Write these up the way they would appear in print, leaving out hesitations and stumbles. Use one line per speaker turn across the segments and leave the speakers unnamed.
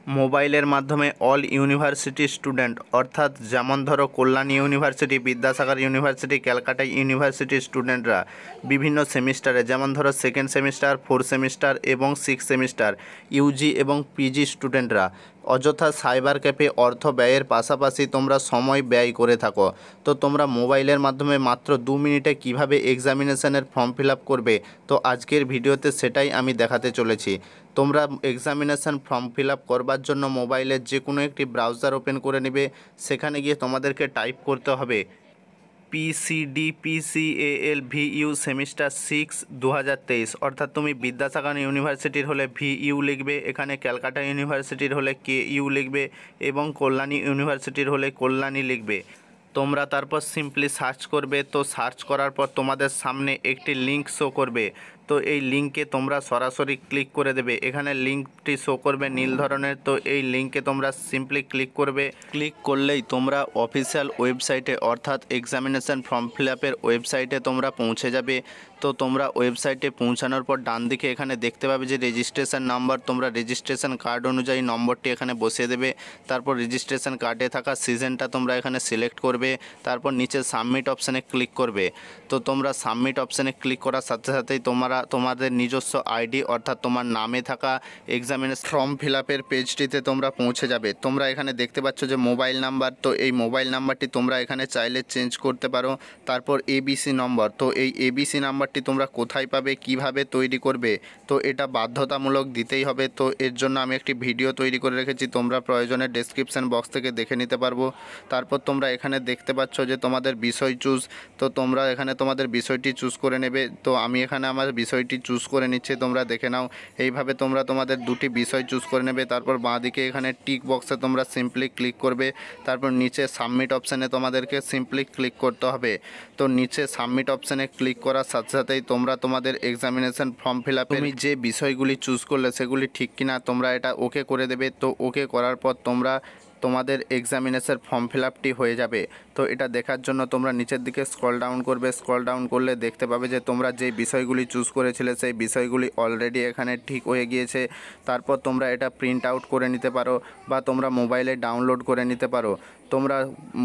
মোবাইলের মাধ্যমে all university student অর্থাৎ যেমন ধরো কল্যাণী ইউনিভার্সিটি, বিদ্যাসাগর ইউনিভার্সিটি, ক্যালকাটা ইউনিভার্সিটির স্টুডেন্টরা বিভিন্ন সেমিস্টারে, যেমন ধরো সেকেন্ড সেমিস্টার, ফোর্থ সেমিস্টার এবং সিক্স সেমিস্টার, ইউজি এবং পিজি স্টুডেন্টরা অযথা সাইবার ক্যাফে অর্থ ব্যয়ের পাশাপাশি তোমরা সময় ব্যয় করে থাকো। তো তোমরা মোবাইলের মাধ্যমে মাত্র 2 মিনিটে কিভাবে এক্সামিনেশনের ফর্ম ফিল আপ করবে, তো আজকের ভিডিওতে সেটাই আমি দেখাতে চলেছি। তোমরা এক্সামিনেশন ফর্ম ফিল আপ করবার জন্য মোবাইলের যে কোনো একটি ব্রাউজার ওপেন করে নেবে। সেখানে গিয়ে তোমাদেরকে টাইপ করতে হবে PCDPCALVU সেমিস্টার 6 2023, অর্থাৎ তুমি বিদ্যাসাগর ইউনিভার্সিটির হলে VU লিখবে, এখানে ক্যালকাটা ইউনিভার্সিটির হলে KU লিখবে এবং কল্যাণী ইউনিভার্সিটির হলে কল্যাণী লিখবে। তোমরা তারপর সিম্পলি সার্চ করবে। তো সার্চ করার পর তোমাদের সামনে একটি লিঙ্ক শো করবে। তো এই লিঙ্কে তোমরা সরাসরি ক্লিক করে দেবে। এখানে লিঙ্কটি শো করবে নীল ধরনের। তো এই লিঙ্কে তোমরা সিম্পলি ক্লিক করবে। ক্লিক করলেই তোমরা অফিসিয়াল ওয়েবসাইটে অর্থাৎ এক্সামিনেশন ফর্ম ফিল আপের ওয়েবসাইটে তোমরা পৌঁছে যাবে। তো তোমরা ওয়েবসাইটে পৌঁছানোর পর ডান দিকে এখানে দেখতে পাবে যে রেজিস্ট্রেশন নাম্বার, তোমরা রেজিস্ট্রেশন কার্ড অনুযায়ী নম্বরটি এখানে বসিয়ে দেবে। তারপর রেজিস্ট্রেশন কার্ডে থাকা সিজনটা তোমরা এখানে সিলেক্ট করবে। তারপর নিচে সাবমিট অপশানে ক্লিক করবে। তো তোমরা সাবমিট অপশানে ক্লিক করার সাথে সাথেই তোমাদের নিজস্ব আইডি অর্থাৎ তোমার নামে থাকা এক্সামিনেশন ফর্ম ফিল আপের পেজটিতে তোমরা পৌঁছে যাবে। তোমরা এখানে দেখতে পাচ্ছ যে মোবাইল নাম্বার, তো এই মোবাইল নাম্বারটি তোমরা এখানে চাইলে চেঞ্জ করতে পারো। তারপর এবিসি নম্বর, তো এই এবিসি নাম্বারটি তোমরা কোথায় পাবে, কিভাবে তৈরি করবে, তো এটা বাধ্যতামূলক দিতেই হবে। তো এর জন্য আমি একটি ভিডিও তৈরি করে রেখেছি, তোমরা প্রয়োজনে ডেসক্রিপশন বক্স থেকে দেখে নিতে পারবো। তারপর তোমরা এখানে দেখতে পাচ্ছ যে তোমাদের বিষয় চুজ, তো তোমরা এখানে তোমাদের বিষয়টি চুজ করে নেবে। তো আমি এখানে আমার বিষয়টি চুজ করে নিচ্ছি, তোমরা দেখে নাও। এইভাবে তোমরা তোমাদের দুটি বিষয় চুজ করে নেবে। তারপর বাঁদিকে এখানে টিক বক্সে তোমরা সিম্পলি ক্লিক করবে। তারপর নিচে সাবমিট অপশানে তোমাদেরকে সিম্পলি ক্লিক করতে হবে। তো নিচে সাবমিট অপশানে ক্লিক করার সাথে সাথেই তোমরা তোমাদের এক্সামিনেশন ফর্ম ফিল আপে তুমি যে বিষয়গুলি চুজ করলে সেগুলি ঠিক কিনা তোমরা এটা ওকে করে দেবে। তো ওকে করার পর তোমরা তোমাদের এক্সামিনেশন ফর্ম ফিল আপটি হয়ে যাবে। তো এটা দেখার জন্য তোমরা নিচের দিকে স্ক্রল ডাউন করবে। স্ক্রল ডাউন করলে দেখতে পাবে যে তোমরা যে বিষয়গুলি চুজ করেছিলে সেই বিষয়গুলি অলরেডি এখানে ঠিক হয়ে গিয়েছে। তারপর তোমরা এটা প্রিন্ট আউট করে নিতে পারো বা তোমরা মোবাইলে ডাউনলোড করে নিতে পারো। তোমরা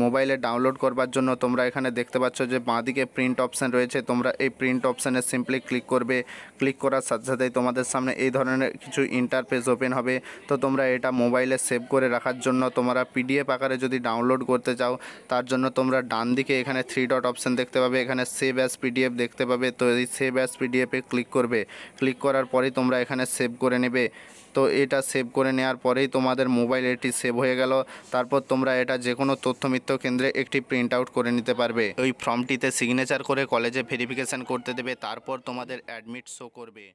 মোবাইলে ডাউনলোড করবার জন্য তোমরা এখানে দেখতে পাচ্ছ যে বাঁদিকে প্রিন্ট অপশান রয়েছে। তোমরা এই প্রিন্ট অপশানে সিম্পলি ক্লিক করবে। ক্লিক করার সাথে সাথেই তোমাদের সামনে এই ধরনের কিছু ইন্টারফেস ওপেন হবে। তো তোমরা এটা মোবাইলে সেভ করে রাখার জন্য তোমরা পিডিএফ আকারে যদি ডাউনলোড করতে চাও, তার জন্য তোমরা ডান দিকে এখানে 3 ডট অপশান দেখতে পাবে, এখানে সেভ অ্যাজ পিডিএফ দেখতে পাবে। তো এই সেভ অ্যাজ পিডিএফে ক্লিক করবে। ক্লিক করার পরেই তোমরা এখানে সেভ করে নেবে। তো এটা সেভ করে নেওয়ার পরেই তোমাদের মোবাইল এটি সেভ হয়ে গেল। তারপর তোমরা এটা যে কোনো তথ্যমিত্র কেন্দ্রে একটি প্রিন্ট আউট করে নিতে পারবে। ওই ফর্মটিতে সিগনেচার করে কলেজে ভেরিফিকেশান করতে দেবে। তারপর তোমাদের অ্যাডমিট শো করবে।